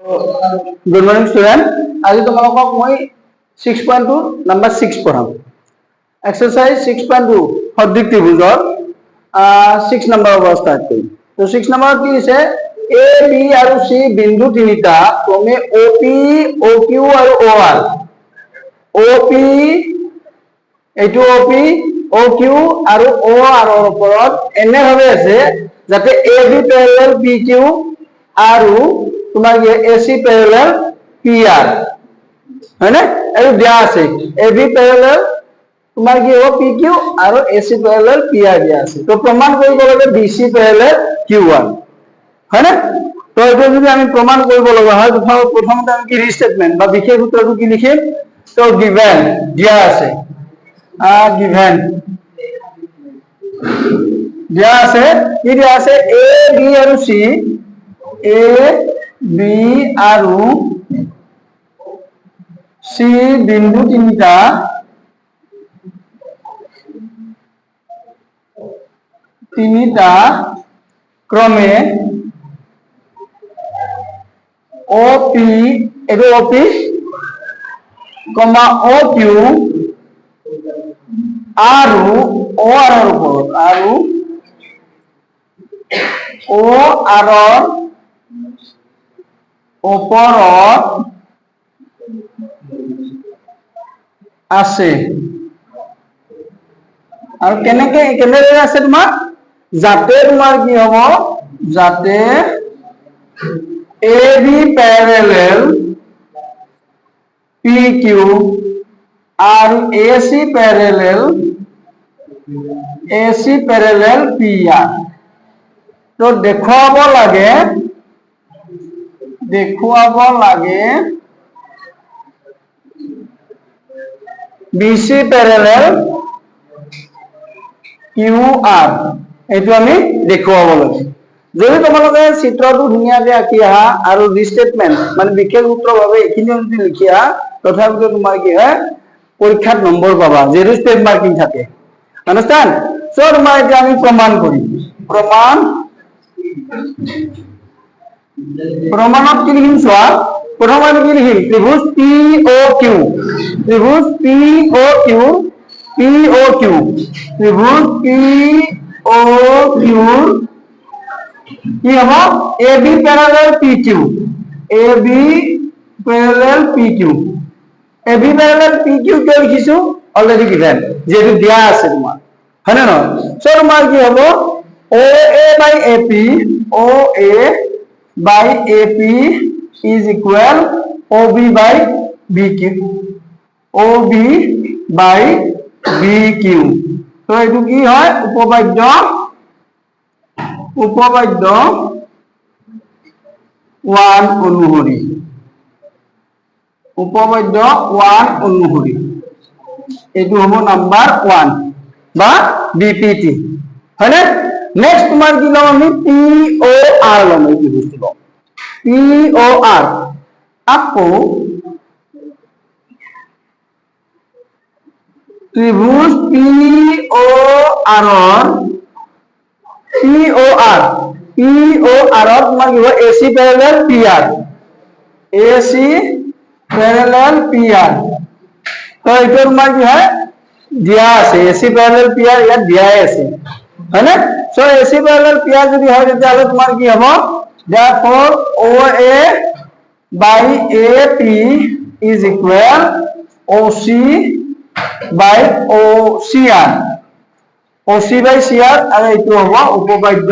Good morning, student. আজি তোমালোকক মই 6.2 number 6 পঢ়াম। Exercise 6.2 সদৃশ ত্ৰিভুজৰ 6 number পৰা start কৰিম। তো 6 number কি আছে A, B আৰু C বিন্দু তিনিটা ক্ৰমে OP, OQ আৰু OR। OP এইটো OP, OQ আৰু OR ৰ ওপৰত এনে ভাবে আছে যাতে AB parallel PQ আৰু তোমার কি AC parallel PR है ना এই দিয়া আছে AB parallel তোমার কি ও PQ আৰু AC parallel PR দিয়া আছে তো প্ৰমাণ কৰিব লাগে BC parallel Q1 है ना তো এটা যদি আমি প্রমাণ কৰিব লগা হয় প্রথমতে আমি কি রিস্টেটমেন্ট বা বিশেষ সূত্রটো কি লিখিম তো গিভেন দিয়া আছে গিভেন দিয়া আছে কি দিয়া আছে A B আৰু C A B আৰু C বিন্দু তিনিটা ক্ৰমে OP এটো OP কমা OQ আৰু OR ৰ ওপৰত আৰু OR ৰ ওপৰত আছে আৰু কেনেকে আছে তোমাৰ যাতে তোমাৰ কি হ'ব যাতে AB parallel PQ আৰু AC parallel PR তো দেখুৱাব লাগে BC parallel QR এইটো আমি দেখুৱাব লাগে যদি তোমালোকে চিত্ৰটো ধুনীয়াকৈ আঁকি আহা আৰু ৰিস্টেটমেন্ট মানে বিশেষ সূত্ৰ ভাবে এখিনি যদি লিখি আহা তথাপিও তোমাৰ কি হয় পৰীক্ষাত নম্বৰ পাবা যে ৰিস্টেট মাৰ্কিং থাকে আন্ডাৰস্ট্যান্ড সো তোমাৰ এতিয়া আমি প্ৰমাণ কৰিম প্ৰমাণত কি লিখিম চোৱা প্ৰথম আমি কি লিখিম ত্ৰিভুজ POQ ত্ৰিভুজ POQ ত্রিভুজ POQ কি হবো AB parallel PQ AB parallel PQ কে লিখিছো অলরেডি গিভেন যেহেতু দিয়া আছে তোমার হয়নে নহয় সো তোমার কি হবো OA by AP is equal OB by BQ তো এইটো কি হয় উপপাদ্য 1 অনুসৰি এইটো হ'ব নাম্বাৰ 1 বা BPT হয়নে নেক্সট তোমাৰ কি লম আমি POR লম এইটো বুঝিব POR আকৌ ত্ৰিভুজ POR তোমাৰ কি হয় AC parallel PR তো এইটো তোমাৰ কি হয় দিয়া আছে AC parallel PR ইয়াত দিয়াই আছে হয়নে সো AC parallel PR যদি হয় তেতিয়াহলে তোমাৰ কি হ'ব therefore OA by AP is equal OC by OCR আৰু এইটো হ'ব উপপাদ্য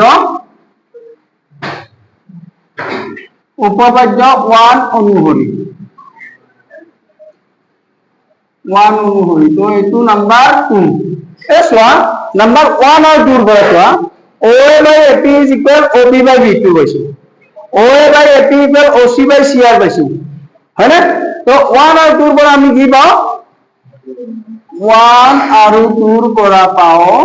1 অনুসৰি তো এইটো নাম্বাৰ 2 এই চোৱা নাম্বাৰ 1 আৰু 2 ৰ পৰা চোৱা OA by AP is equal OB by BQ পাইছো OA by AP equal OC by CR পাইছো হয়নে তো 1 আৰু 2 ৰ পৰা আমি কি পাওঁ 1 আৰু 2 ৰ পৰা পাওঁ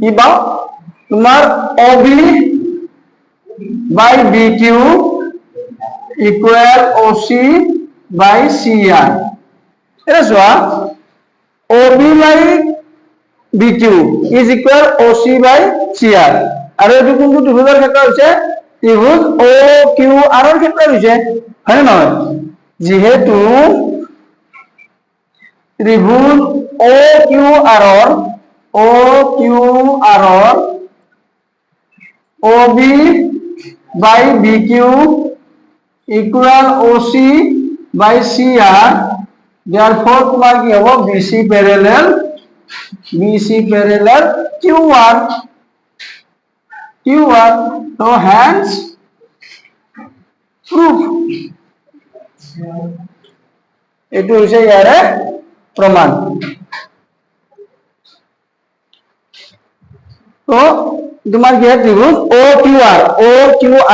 কি পাওঁ তোমাৰ OB by BQ equal OC by CR এটা চোৱা OB by BQ is equal OC by CR আৰু এইটো কোনটো ত্ৰিভুজৰ ক্ষেত্ৰত হৈছে ত্ৰিভুজ OQR ৰ ক্ষেত্ৰত হৈছে হয় নহয় যিহেতু ত্রিভুজ OQR OB by BQ equal OC by CR therefore তোমার কি হবে BC parallel QR so hence proof এটো হইছে ইয়ারে প্রমাণ তো তোমার কি ত্রিভুজ OQR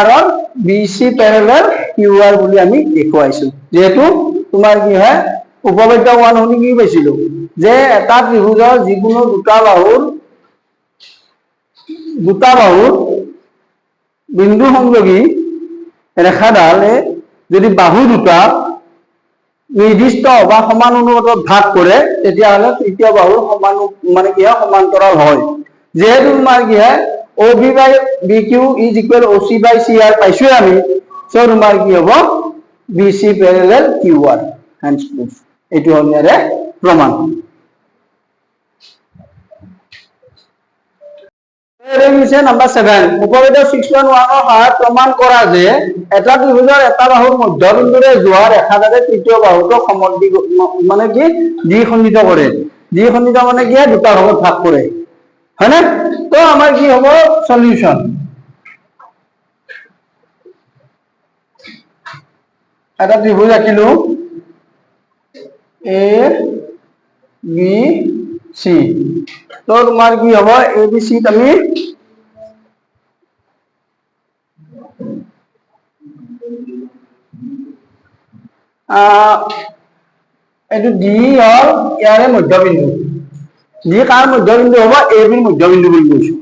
ৰ BC প্যাৰালাল QR বুলি আমি দেখুৱাইছো যেহেতু তোমাৰ কি হয় উপপাদ্য 1 হনি কি পাইছিলো যে এটা ত্ৰিভুজৰ যিকোনো দুটা বাহুৰ বিন্দু সংযোগী ৰেখাডালে যদি বাহু দুটা নিৰ্দিষ্ট বা সমান অনুপাতত ভাগ কৰে তেতিয়াহলে তৃতীয় বাহুৰ সমান মানে কি হয় সমান্তৰাল হয় যেহেতু তোমাৰ কি হয় OB by BQ is equal OC by CR পাইছো আমি সো তোমাৰ কি হ'ব BC parallel QR hence proof এটো হল ইয়াৰে প্ৰমাণ নাম্বাৰ 7 উপপাদ্য 6.1 ৰ সহায়ত প্ৰমাণ কৰা যে এটা ত্ৰিভুজৰ এটা বাহুৰ মধ্যবিন্দুৰে যোৱা ৰেখাডালে তৃতীয় বাহুটোক সমদ্বি মানে কি দ্বিখণ্ডিত কৰে দ্বিখণ্ডিত মানে কি দুটা ভাগত ভাগ কৰে হয় না তো আমাৰ কি হ'ব সলিউশন এটা ত্ৰিভুজ আঁকিলো ABC তো তোমাৰ কি হ'ব ABC আমি এটো D হল ইয়াৰে মধ্যবিন্দু D কাৰ মধ্যবিন্দু হ'ব AB ৰ মধ্যবিন্দু বুলি কৈছো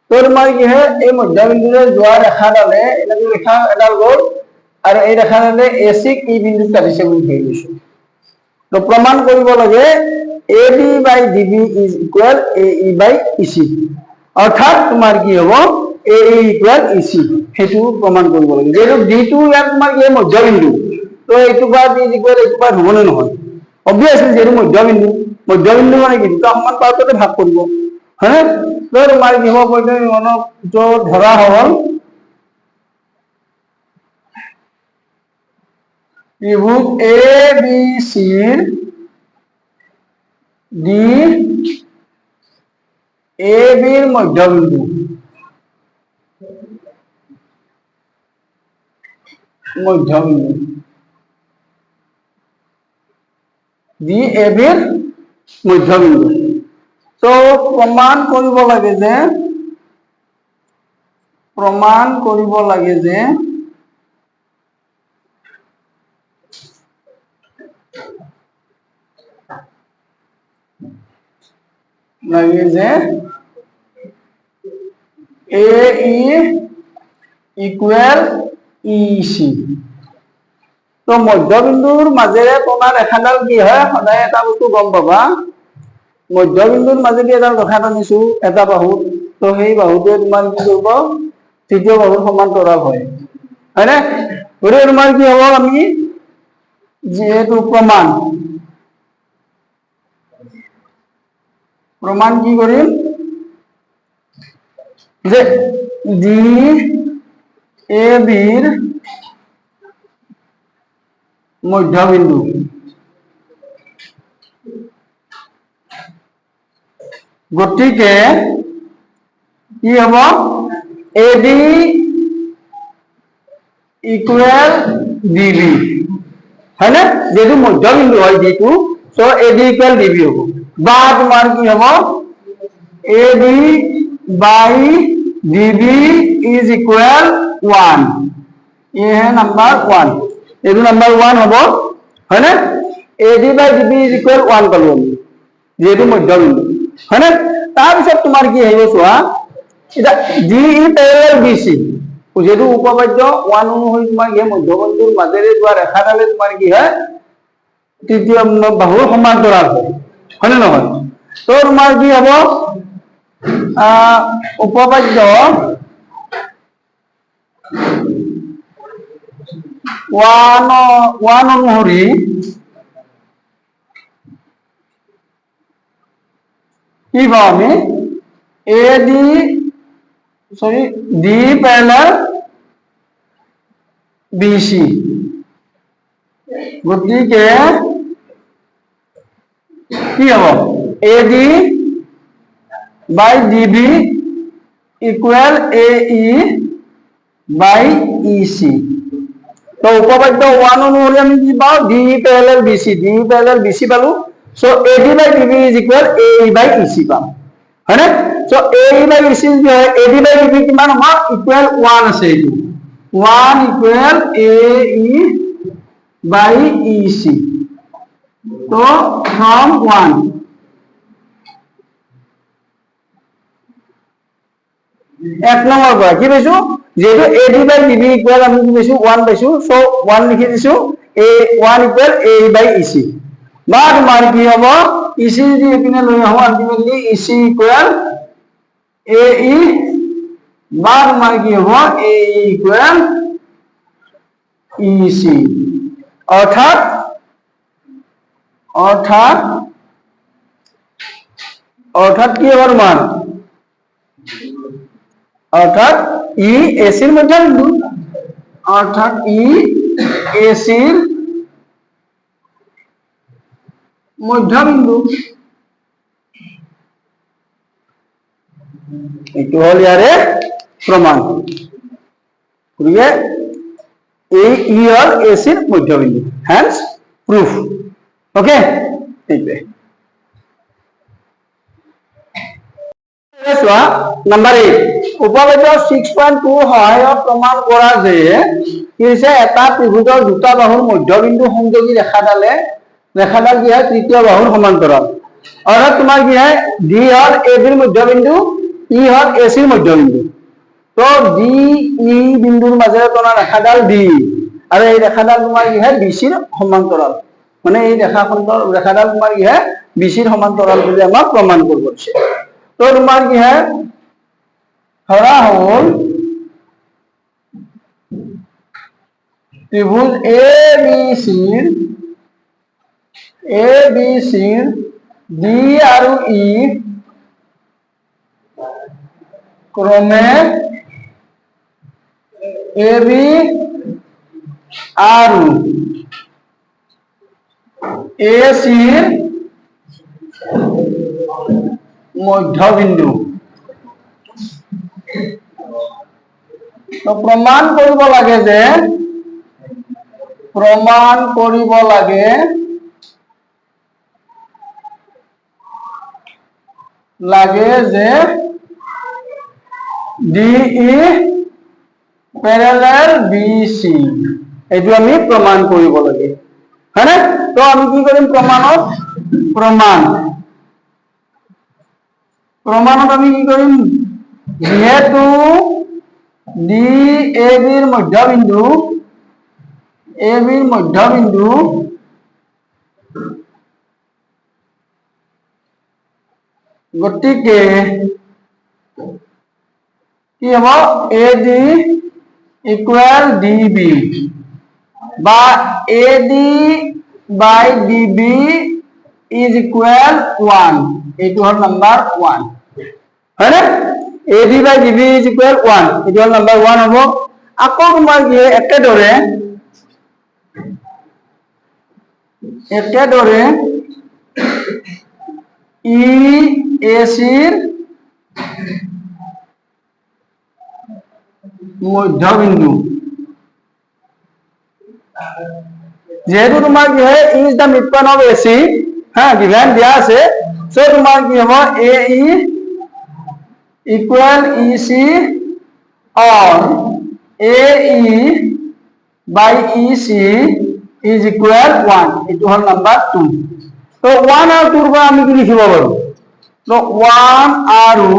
তো তোমাৰ কি হয় এই মধ্যবিন্দুৰে যোৱা ৰেখাডালে এনেকৈ ৰেখা এডাল গ'ল আৰু এই ৰেখাডালে AC ক ই বিন্দুত কাটিছে বুলি ধৰি লৈছো তো প্ৰমাণ কৰিব লাগে AB by DB is equal AE by EC অৰ্থাৎ তোমাৰ কি হবে AE equal EC হেতু প্ৰমাণ কৰিব লাগে যেটো D2 ইয়াত তোমাৰ কি মধ্যবিন্দু তো এইটো বাদ is equal এইটো বাদ হ'ব নহয় obviously যেটো মধ্যবিন্দু মানে কি দুটা সমান পাৰতে ভাগ কৰিব হয়নে তো তোমাৰ কি হ'ব পইতে মনত তো ধৰা হ'ল ত্ৰিভুজ ABC D AB ৰ মধ্যবিন্দু D AB ৰ মধ্যবিন্দু তো প্ৰমাণ কৰিব লাগে যে AE equal EC তো মধ্যবিন্দুৰ মাজেৰে কোনা ৰেখাডাল কি হয় সদায় এটা বস্তু গম পাবা মধ্যবিন্দুৰ মাজেদি এডাল ৰেখা টানিছো এটা বাহু তো সেই বাহুটোৱে তোমাৰ কি কৰিব তৃতীয় বাহুৰ সমান্তৰাল হয় হয়নে গৰে তোমাৰ কি হ'ব আমি যেহেতু প্রমাণ কি করিম যে ডি এ বির মধ্যবিন্দু গতিকে কি হব এডি ইকুয়াল ডিবি है ना যেহেতু মধ্যবিন্দু হয় ডি2 সো এডি ইকুয়াল ডিবি হবো বা তোমার কি হবো AD by DB is equal 1 ये है नंबर 1 এডি नंबर 1 হবো है ना AD by DB is equal 1 পালো আমি যেহেতু মধ্যবিন্দু है ना তার পিছত তোমার কি হইব চোৱা এটা ডি ই প্যাৰালাল বিসি যেহেতু উপপাদ্য 1 অনুযায়ী তোমাৰ কি মধ্যবিন্দুৰ মাজেৰে যোৱা ৰেখাডালে তোমাৰ কি হয় তৃতীয় বাহুৰ সমান্তৰাল হয় নে নহয় তো তোমাৰ কি হ'ব উপপাদ্য 1 অনুসৰি কি পাওঁ আমি D parallel BC গতিকে কি হ'ব AD by DB equal AE by EC তো উপপাদ্য 1 অনুসৰি আমি কি পাওঁ D parallel BC পালো so AD by DB is equal AE by EC পাম হয় না so AE by EC কি হয় AD by DB কিমান হ'ব ইকুৱেল 1 আছে এইটো 1 equal AE by EC তো from 1 এক নম্বৰ পৰা কি পাইছো যেটো AD by DB ইকুৱেল আমি কি পাইছো 1 পাইছো সো 1 লিখি দিছো A1 equal AE by EC বা তোমাৰ কি হ'ব EC যদি এপিনে লৈ আহো আলটিমেটলি EC ইকুৱেল AE বা তোমাৰ কি হ'ব AE ইকুৱেল EC অৰ্থাৎ কি হ'ব তোমাৰ অর্থাৎ ই এসির মধ্যবিন্দু অর্থাৎ ই এসির মধ্যবিন্দু এইটো হল ইয়ারে প্রমাণ গতিকে এই ই হল এসির মধ্যবিন্দু হ্যান্স প্রুফ ওকে এইটোৱে নাম্বাৰ 8 উপপাদ্য 6.2 সহায়ত প্ৰমাণ কৰা যে কি হৈছে এটা ত্ৰিভুজৰ দুটা বাহুৰ মধ্যবিন্দু সংযোগী ৰেখাডাল কি হয় তৃতীয় বাহুৰ সমান্তৰাল অৰ্থাৎ তোমাৰ কি হয় ডি হল এবিৰ মধ্যবিন্দু ই হল এচিৰ মধ্যবিন্দু তো ডি ই বিন্দুৰ মাজেৰে টনা ৰেখাডাল ডি আৰু এই ৰেখাডাল তোমাৰ কি হয় বিচিৰ সমান্তৰাল মানে এই ৰেখাডাল তোমাৰ কি হয় বিচিৰ সমান্তৰাল বুলি আমাক প্ৰমাণ কৰিব দিছে তো তোমাৰ কি হয় ধৰা হল ত্ৰিভুজ ABC D আৰু E ক্ৰমে AB আৰু AC মধ্যবিন্দু তো প্ৰমাণ কৰিব লাগে যে DE parallel BC এইটো আমি প্ৰমাণ কৰিব লাগে হয়নে তো আমি কি কৰিম প্ৰমাণত আমি কি কৰিম যেহেতু DAB ৰ মধ্যবিন্দু গতিকে কি হ'ব AD equal DB বা AD by DB is equal 1 এইটো হল নাম্বার 1 হয় না AD by DB is equal 1 এইটো হল নাম্বার 1 হ'ব আকৌ তোমাৰ কি একেদৰে EAC ৰ মধ্যবিন্দু যেহেতু তোমাৰ কি হয় ই ইজ দা মিডপইণ্ট অফ AC হ্যাঁ গিভেন দিয়া আছে সো তোমাৰ কি হ'ব AE equal EC or AE by EC is equal 1 এইটো হল নাম্বার 2 তো 1 আৰু 2 ৰ পৰা আমি কি লিখিব পাৰো তো 1 আৰু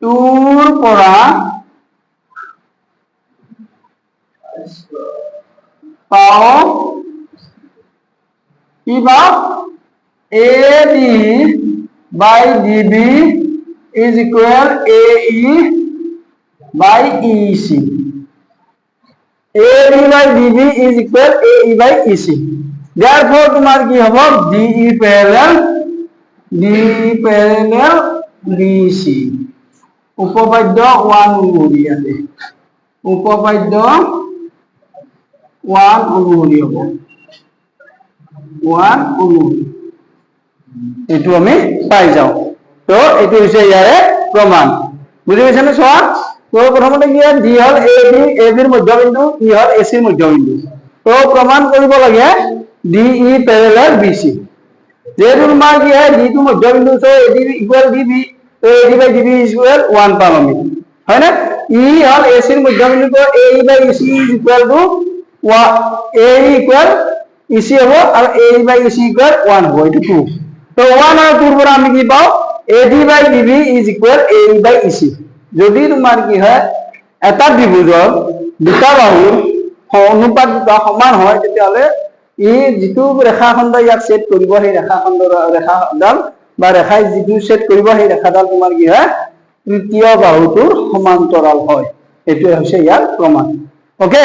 2 ৰ পৰা পাও কি পাও AD by DB is equal AE by EC. AD by DB is equal AE by EC. Therefore তোমার কি হবে DE parallel BC উপপাদ্য 1 অনুমতি আছে উপপাদ্য 1 অনুমতি হ'ব 1 অনুমতি এইটো আমি পাই যাও তো এইটো হৈছে ইয়াৰে প্ৰমাণ বুজি পাইছা নে চোৱা তো প্ৰথমতে কি হয় ডি হল AB ৰ মধ্যবিন্দু ই হল AC ৰ মধ্যবিন্দু তো প্ৰমাণ কৰিব লাগে DE parallel BC যেহেতু তোমাৰ কি হয় ডি টো মধ্যবিন্দু তো AD ইকুয়াল DB তো AD by DB is equal 1 পাম আমি হয় না ই হল AC ৰ মধ্যবিন্দু তো AE by EC is equal to AE equal EC হ'ব আৰু AE by EC equal 1 হ'ব এইটো 2 তো 1 আৰু 2 ৰ পৰা আমি কি পাও AD by DB is equal AE by EC যদি তোমাৰ কি হয় এটা ত্ৰিভুজৰ দুটা বাহুৰ অনুপাত বা সমান হয় তেতিয়াহলে ই যেটো ৰেখাখণ্ড ইয়াক সেট কৰিব সেই ৰেখাডাল বা ৰেখাই যেটো সেট কৰিব সেই ৰেখাডাল তোমাৰ কি হয় তৃতীয় বাহুটোৰ সমান্তৰাল হয় এটোই হৈছে ইয়াৰ প্ৰমাণ ওকে